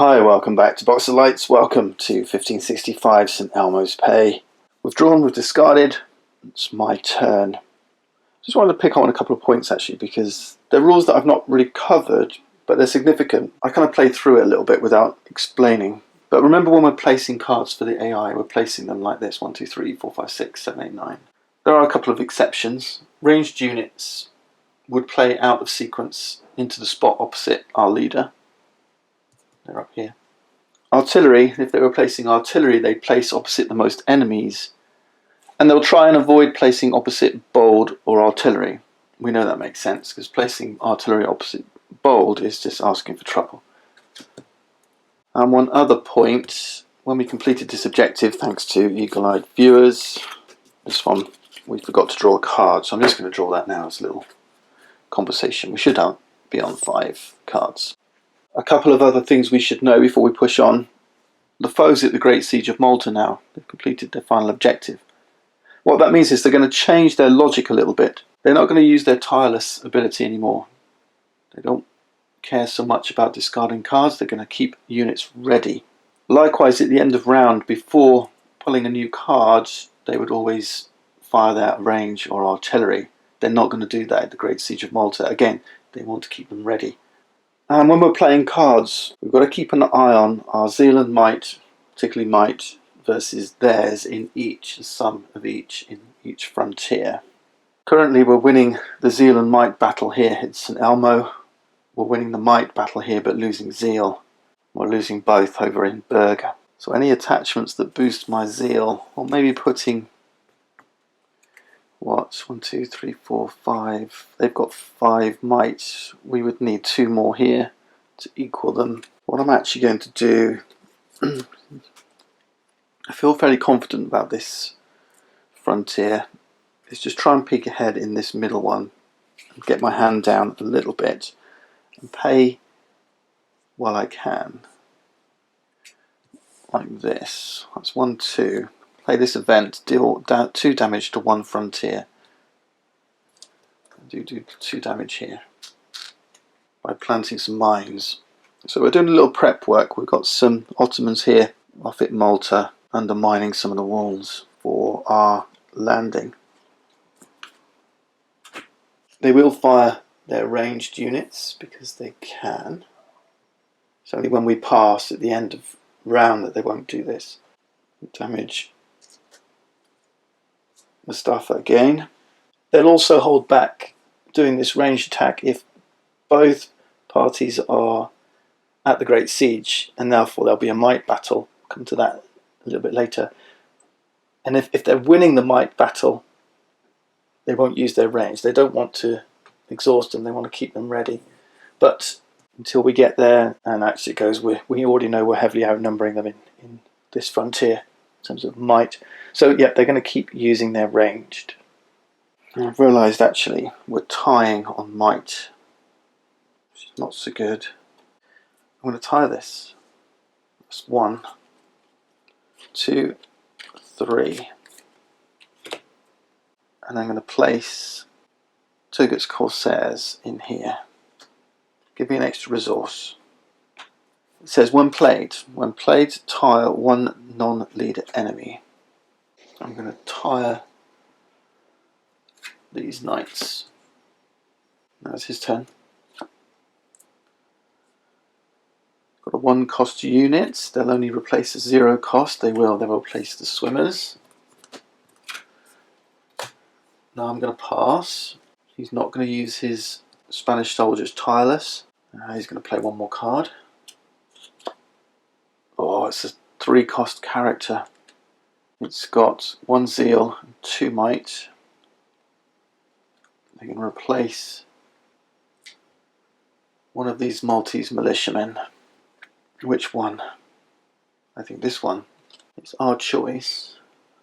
Hi, welcome back to Box of Lights. Welcome to 1565 St Elmo's Pay. We've drawn, we've discarded. It's my turn. Just wanted to pick on a couple of points actually, because they're rules that I've not really covered, but they're significant. I kind of played through it a little bit without explaining. But remember, when we're placing cards for the AI, we're placing them like this: 1, 2, 3, 4, 5, 6, 7, 8, 9. There are a couple of exceptions. Ranged units would play out of sequence into the spot opposite our leader. They're up here. Artillery, if they were placing artillery, they'd place opposite the most enemies, and they'll try and avoid placing opposite bold or artillery. We know that makes sense, because placing artillery opposite bold is just asking for trouble. And one other point, when we completed this objective, thanks to eagle-eyed viewers, this one, we forgot to draw a card, so I'm just going to draw that now as a little conversation. We should be on 5 cards. A couple of other things we should know before we push on. The foes at the Great Siege of Malta now. They've completed their final objective. What that means is they're going to change their logic a little bit. They're not going to use their tireless ability anymore. They don't care so much about discarding cards. They're going to keep units ready. Likewise, at the end of round, before pulling a new card, they would always fire that range or artillery. They're not going to do that at the Great Siege of Malta. Again, they want to keep them ready. And when we're playing cards, we've got to keep an eye on our zeal and might, particularly might, versus theirs in each, some of each in each frontier. Currently we're winning the zeal and might battle here at St Elmo. We're winning the might battle here but losing zeal. We're losing both over in Berg. So any attachments that boost my zeal, or maybe putting, what, 1, 2, 3, 4, 5, they've got 5 might. We would need 2 more here to equal them. What I'm actually going to do, I feel fairly confident about this frontier, is just try and peek ahead in this middle one and get my hand down a little bit and pay while I can, like this. That's 1, 2. Play this event, deal 2 damage to one frontier. Do 2 damage here by planting some mines. So we're doing a little prep work. We've got some Ottomans here off at Malta undermining some of the walls for our landing. They will fire their ranged units because they can. It's only when we pass at the end of round that they won't do this. Damage Mustafa again. They'll also hold back doing this ranged attack if both parties are at the Great Siege, and therefore there'll be a might battle. Come to that a little bit later. And if they're winning the might battle, they won't use their range. They don't want to exhaust them, they want to keep them ready. But until we get there, and actually it goes, we already know we're heavily outnumbering them in this frontier in terms of might. So yeah, they're going to keep using their ranged. And I've realised actually we're tying on might, which is not so good. I'm going to tie this. That's 1, 2, 3. And I'm going to place Turgot's Corsairs in here. Give me an extra resource. It says when played, tire 1 non-leader enemy. I'm going to tire these knights. Now it's his turn. Got a 1 cost unit. They'll only replace a 0 cost. They will replace the swimmers. Now I'm going to pass. He's not going to use his Spanish soldiers tireless. He's going to play 1 more card. Oh, it's a 3 cost character. It's got 1 zeal and 2 might. They're going to replace one of these Maltese militiamen. Which one? I think this one. It's our choice.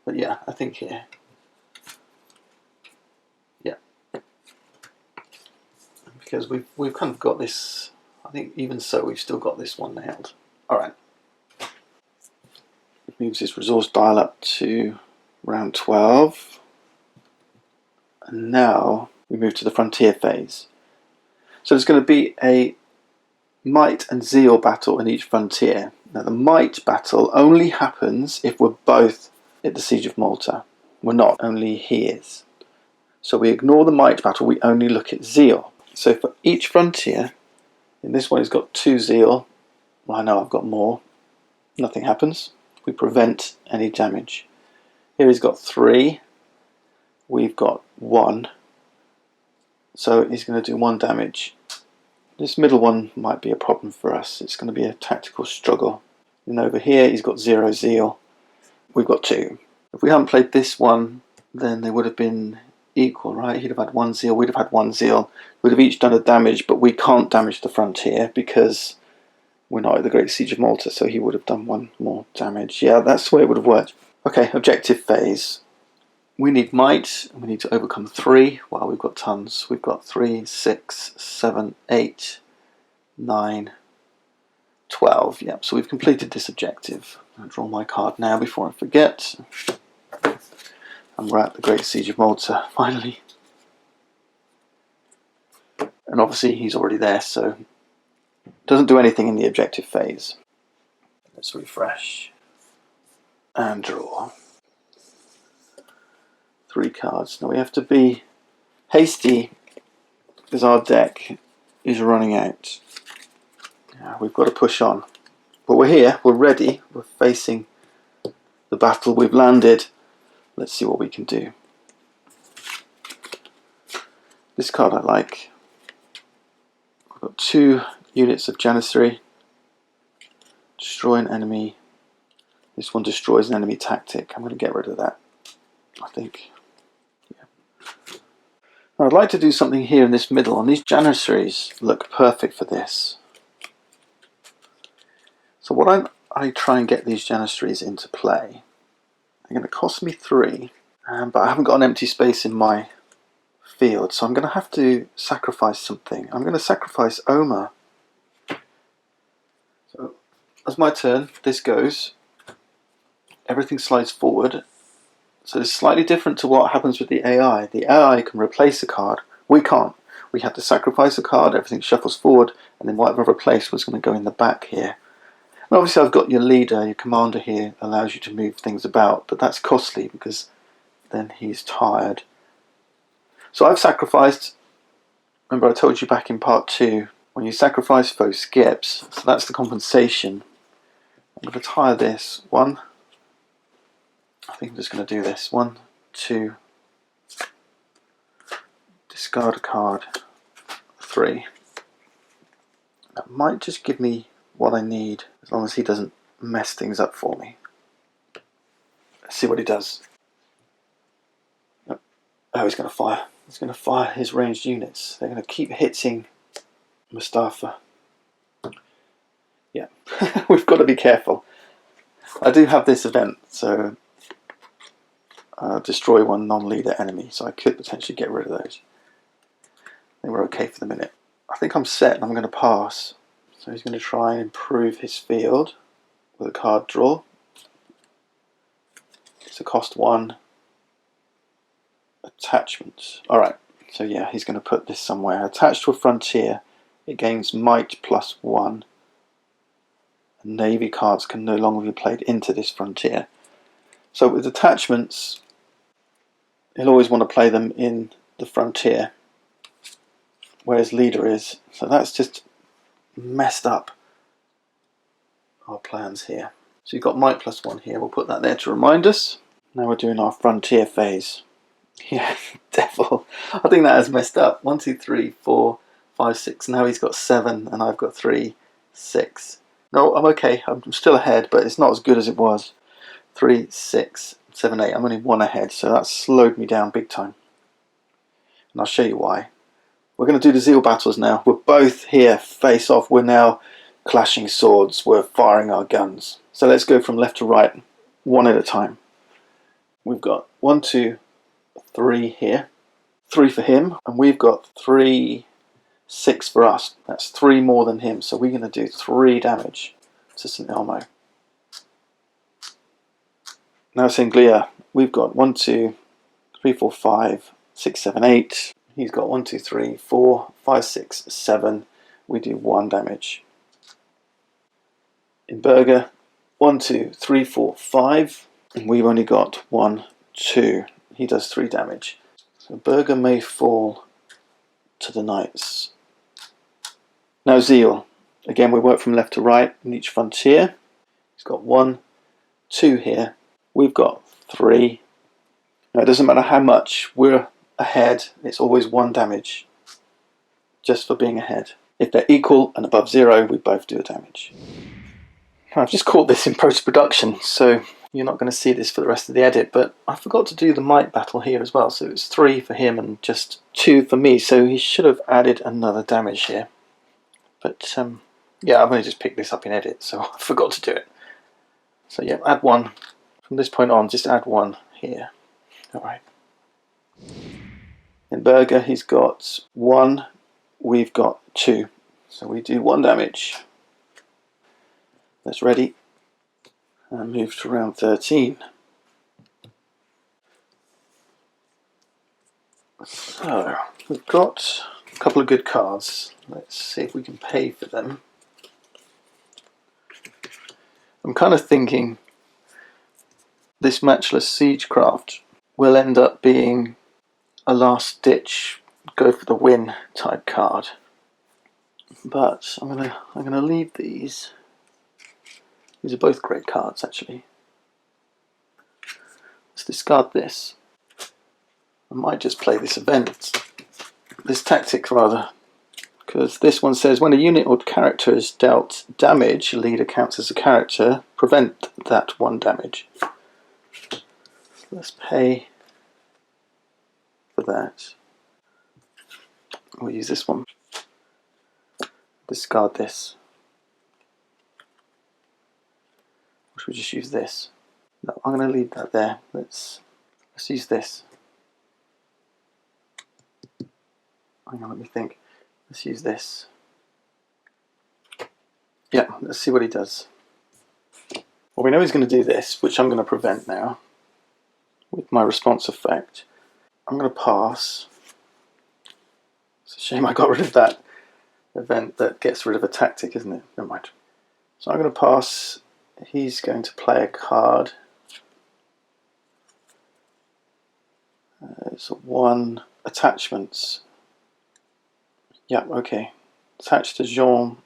But yeah, I think here. Yeah. Because we've kind of got this, I think even so we've still got this one nailed. Alright. It moves his resource dial up to round 12. And now we move to the frontier phase. So there's going to be a might and zeal battle in each frontier. Now the might battle only happens if we're both at the Siege of Malta. We're not, only he is. So we ignore the might battle, we only look at zeal. So for each frontier, in this one he's got 2 zeal. Well, I know I've got more. Nothing happens. We prevent any damage. Here he's got 3. We've got 1. So he's going to do 1 damage. This middle one might be a problem for us. It's going to be a tactical struggle. And over here he's got 0 zeal. We've got 2. If we hadn't played this one, then they would have been equal, right? He'd have had 1 zeal, we'd have had 1 zeal. We'd have each done a damage, but we can't damage the frontier because we're not at the Great Siege of Malta, so he would have done 1 more damage. Yeah, that's the way it would have worked. Okay, objective phase. We need might, and we need to overcome 3. Well, we've got tons. We've got 3, 6, 7, 8, 9, 12. Yep, so we've completed this objective. I'll draw my card now before I forget. And we're at the Great Siege of Malta, finally. And obviously he's already there, so doesn't do anything in the objective phase. Let's refresh. And draw. 3 cards. Now we have to be hasty because our deck is running out. Yeah, we've got to push on. But we're here, we're ready, we're facing the battle, we've landed. Let's see what we can do. This card I like. I've got 2 units of Janissary. Destroy an enemy. This one destroys an enemy tactic. I'm going to get rid of that, I think. Yeah. Now I'd like to do something here in this middle, and these Janissaries look perfect for this. So what I try and get these Janissaries into play. They're going to cost me 3, but I haven't got an empty space in my field, so I'm going to have to sacrifice something. I'm going to sacrifice Oma. So as my turn, this goes. Everything slides forward. So it's slightly different to what happens with the AI. The AI can replace a card. We can't. We have to sacrifice a card, everything shuffles forward, and then whatever replaced was going to go in the back here. And obviously I've got your leader, your commander here, allows you to move things about, but that's costly because then he's tired. So I've sacrificed, remember I told you back in part 2, when you sacrifice foe skips, so that's the compensation. I'm going to tire this. 1, I think I'm just going to do this. 1, 2, discard a card, 3. That might just give me what I need, as long as he doesn't mess things up for me. Let's see what he does. Oh, he's going to fire. He's going to fire his ranged units. They're going to keep hitting Mustafa. Yeah, we've got to be careful. I do have this event, so destroy 1 non-leader enemy, so I could potentially get rid of those. I think we're okay for the minute. I think I'm set and I'm going to pass. So he's going to try and improve his field with a card draw. It's a cost 1 attachment. Alright, so yeah, he's going to put this somewhere. Attached to a frontier, it gains might +1. And navy cards can no longer be played into this frontier. So with attachments, he'll always want to play them in the frontier where his leader is. So that's just messed up our plans here. So you've got might +1 here. We'll put that there to remind us. Now we're doing our frontier phase. Yeah, devil. I think that has messed up. 1, 2, 3, 4, 5, 6. Now he's got 7 and I've got 3, 6. No, I'm okay. I'm still ahead, but it's not as good as it was. 3, 6, 7, 8. I'm only 1 ahead, so that slowed me down big time. And I'll show you why. We're going to do the zeal battles now. We're both here face off. We're now clashing swords. We're firing our guns. So let's go from left to right, 1 at a time. We've got 1, 2, 3 here. 3 for him. And we've got 3, 6 for us. That's 3 more than him. So we're going to do 3 damage to St. Elmo. Now Singlia, we've got 1, 2, 3, 4, 5, 6, 7, 8. He's got 1, 2, 3, 4, 5, 6, 7. We do 1 damage. In Burger, 1, 2, 3, 4, 5, and we've only got 1, 2. He does 3 damage. So Burger may fall to the knights. Now Zeal. Again, we work from left to right in each frontier. He's got 1, 2 here. We've got 3. Now it doesn't matter how much we're ahead, it's always 1 damage. Just for being ahead. If they're equal and above 0, we both do a damage. I've just caught this in post-production, so you're not going to see this for the rest of the edit, but I forgot to do the might battle here as well, so it's 3 for him and just 2 for me, so he should have added another damage here. But yeah, I've only just picked this up in edit, so I forgot to do it. So yeah, add 1. From this point on, just add 1 here. Alright. In Burger, he's got 1, we've got 2. So we do 1 damage. That's ready. And move to round 13. So, we've got a couple of good cards. Let's see if we can pay for them. I'm kind of thinking this Matchless Siegecraft will end up being a last ditch, go for the win type card. But I'm gonna leave these. These are both great cards, actually. Let's discard this. I might just play this tactic rather, because this one says when a unit or character is dealt damage, leader counts as a character, prevent that 1 damage. Let's pay for that. We'll use this one. Discard this. Or should we just use this? No, I'm going to leave that there. Let's use this. Hang on, let me think. Let's use this. Yeah, let's see what he does. Well, we know he's going to do this, which I'm going to prevent now with my response effect. I'm going to pass. It's a shame I got rid of that event that gets rid of a tactic, isn't it? Never mind. So I'm going to pass. He's going to play a card. It's 1 attachments. Yeah, okay. Attached to Jean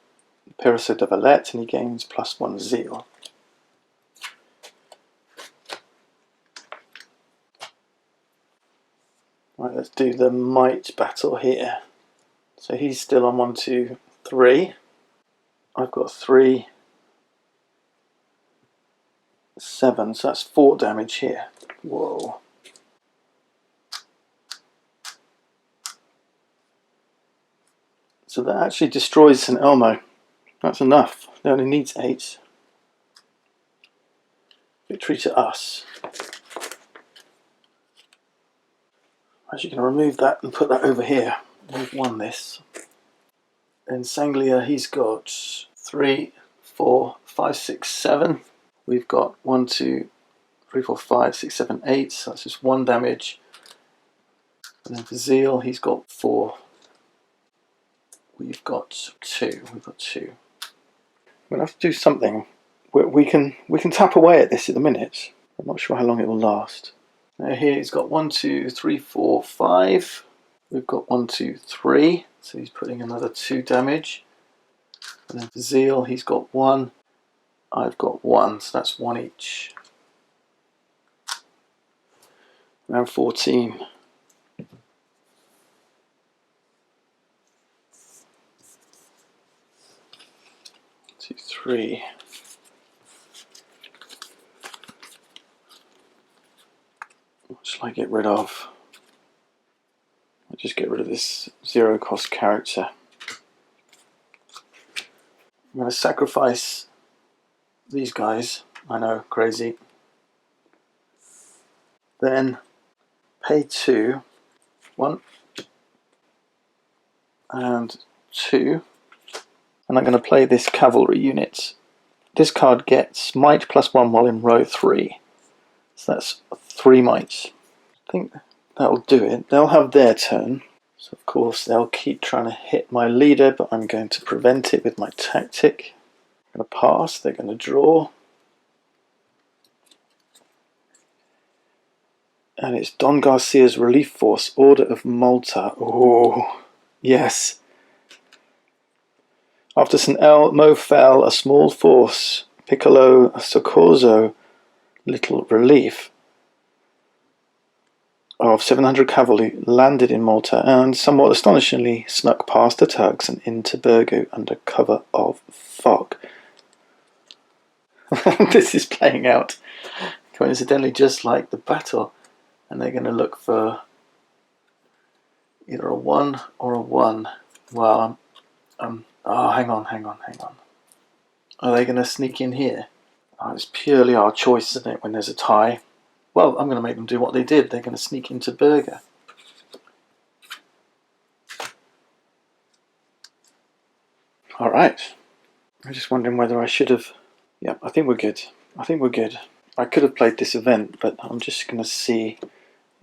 Perisseau de Valette, and he gains +1 zeal. Right, let's do the might battle here. So he's still on 1, 2, 3. I've got 3, 7, so that's 4 damage here. Whoa. So that actually destroys St. Elmo. That's enough. It only needs 8. Victory to us. I'm actually going to remove that and put that over here. We've won this. In Sanglia, he's got 3, 4, 5, 6, 7. We've got 1, 2, 3, 4, 5, 6, 7, 8. So that's just 1 damage. And then for Zeal, he's got 4. We've got 2. We've got 2. We're going to have to do something. We can tap away at this at the minute. I'm not sure how long it will last. Now here he's got 1, 2, 3, 4, 5. We've got 1, 2, 3. So he's putting another 2 damage. And then for Zeal, he's got 1. I've got 1, so that's 1 each. Round 14. 2, 3. What shall I get rid of? I'll just get rid of this 0 cost character. I'm going to sacrifice these guys. I know, crazy. Then pay 2. 1 and 2. And I'm going to play this cavalry unit. This card gets might +1 while in row 3. So that's 3 might. I think that'll do it. They'll have their turn. So of course they'll keep trying to hit my leader, but I'm going to prevent it with my tactic. Going to pass, they're going to draw. And it's Don Garcia's relief force, Order of Malta. Oh, yes. After St. Elmo fell, a small force, Piccolo Soccorso, little relief, of 700 cavalry landed in Malta and, somewhat astonishingly, snuck past the Turks and into Burgo under cover of fog. This is playing out coincidentally just like the battle, and they're going to look for either a 1 or a 1. Well, oh, hang on. Are they going to sneak in here? Oh, it's purely our choice, isn't it, when there's a tie? Well, I'm going to make them do what they did. They're going to sneak into Burger. Alright. I'm just wondering whether I should have... Yeah, I think we're good. I could have played this event, but I'm just going to see.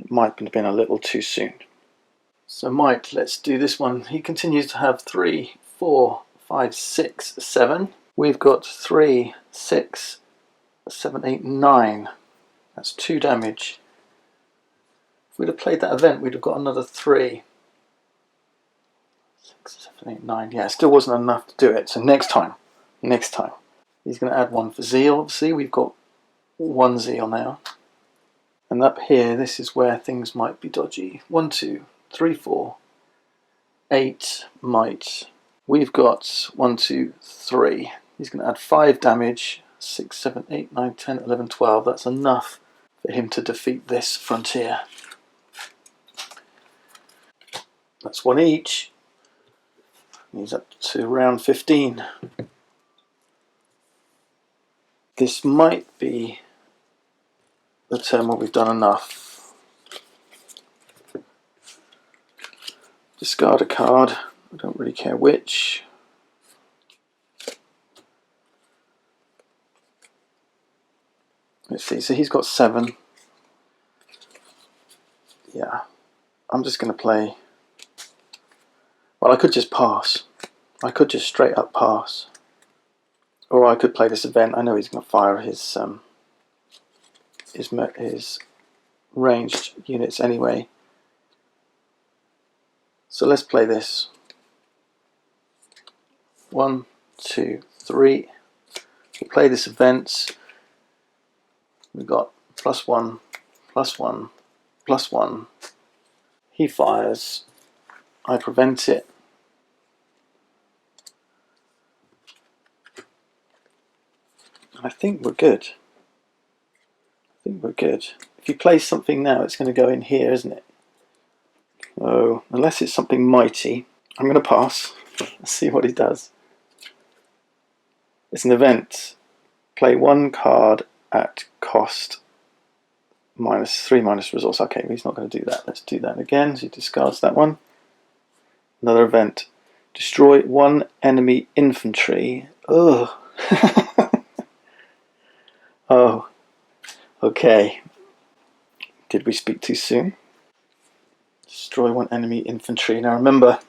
It might have been a little too soon. So Mike, let's do this one. He continues to have 3, 4, 5, 6, 7. We've got 3, 6, 7, 8, 9. That's 2 damage. If we'd have played that event, we'd have got another 3. 6, 7, 8, 9. Yeah, it still wasn't enough to do it. So next time. He's going to add 1 for zeal, obviously. We've got 1 zeal now. And up here, this is where things might be dodgy. 1, 2, 3, 4, 8 might. We've got 1, 2, 3. He's going to add 5 damage. 6, 7, 8, 9, 10, 11, 12. That's enough for him to defeat this frontier. That's 1 each. He's up to round 15. This might be the turn where we've done enough. Discard a card. I don't really care which. Let's see, so he's got 7. Yeah, I'm just going to play... Well, I could just pass. I could just straight up pass. Or I could play this event. I know he's going to fire his ranged units anyway. So let's play this. 1, 2, 3. We play this event. We've got +1, +1, +1. He fires. I prevent it. I think we're good. If you play something now, it's going to go in here, isn't it? Oh, unless it's something mighty. I'm going to pass. Let's see what he does. It's an event. Play 1 card at cost -3 resource. Okay, he's not going to do that. Let's do that again. So he discards that one. Another event. Destroy 1 enemy infantry. Ugh. Oh. Okay. Did we speak too soon? Destroy 1 enemy infantry. Now remember,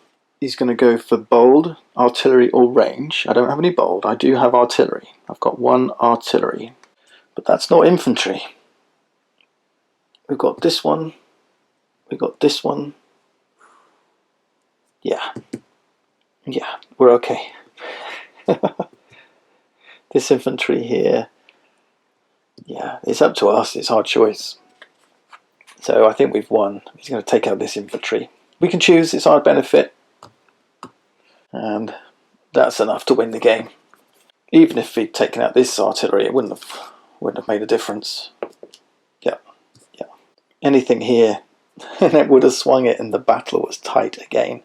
he's going to go for bold, artillery or range. I don't have any bold. I do have artillery. I've got 1 artillery. But that's not infantry. We've got this one. We've got this one. Yeah. Yeah, we're okay. This infantry here. Yeah, it's up to us. It's our choice. So I think we've won. He's going to take out this infantry. We can choose. It's our benefit. And that's enough to win the game. Even if he'd taken out this artillery, it wouldn't have made a difference. Yeah. Anything here, and it would have swung it, and the battle was tight again.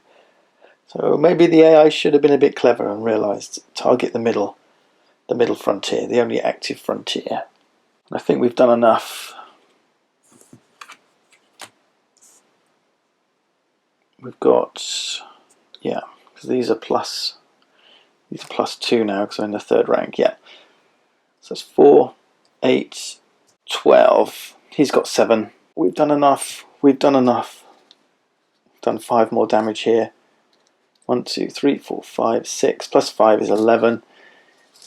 So maybe the AI should have been a bit clever and realised target the middle frontier, the only active frontier. I think we've done enough. We've got, yeah, because these are +2 now because I'm in the 3rd rank. Yeah, so that's 4, 8, 12. He's got 7. We've done enough. Done 5 more damage here. 1, 2, 3, 4, 5, 6 +5 is 11.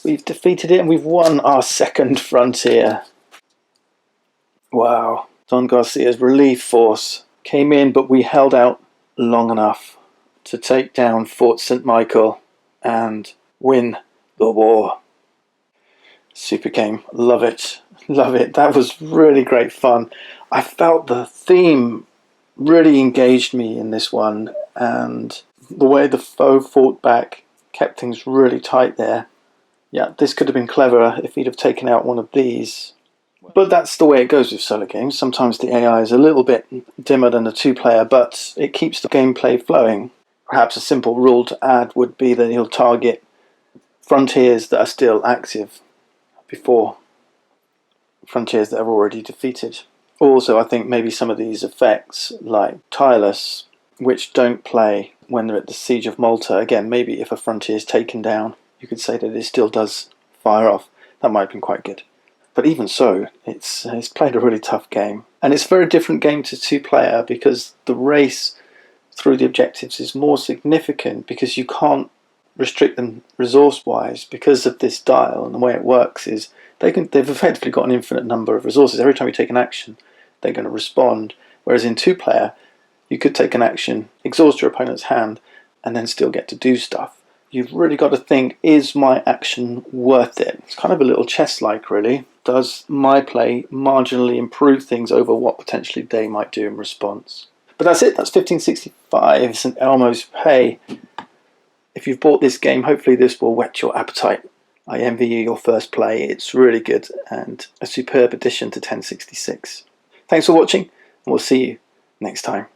We've defeated it and we've won our second frontier. Wow. Don Garcia's relief force came in, but we held out long enough to take down Fort St. Michael and win the war. Super game. Love it. Love it. That was really great fun. I felt the theme really engaged me in this one, and the way the foe fought back kept things really tight there. Yeah, this could have been clever if he'd have taken out one of these. But that's the way it goes with solo games. Sometimes the AI is a little bit dimmer than a two-player, but it keeps the gameplay flowing. Perhaps a simple rule to add would be that he'll target frontiers that are still active before frontiers that are already defeated. Also, I think maybe some of these effects, like Tireless, which don't play when they're at the Siege of Malta, again, maybe if a frontier is taken down, you could say that it still does fire off. That might have been quite good. But even so, it's played a really tough game. And it's a very different game to two-player because the race through the objectives is more significant because you can't restrict them resource-wise because of this dial, and the way it works is they've effectively got an infinite number of resources. Every time you take an action, they're going to respond. Whereas in two-player, you could take an action, exhaust your opponent's hand, and then still get to do stuff. You've really got to think, is my action worth it? It's kind of a little chess-like, really. Does my play marginally improve things over what potentially they might do in response? But that's it. That's 1565 St. Elmo's Pay. If you've bought this game, hopefully this will whet your appetite. I envy you your first play. It's really good and a superb addition to 1066. Thanks for watching, and we'll see you next time.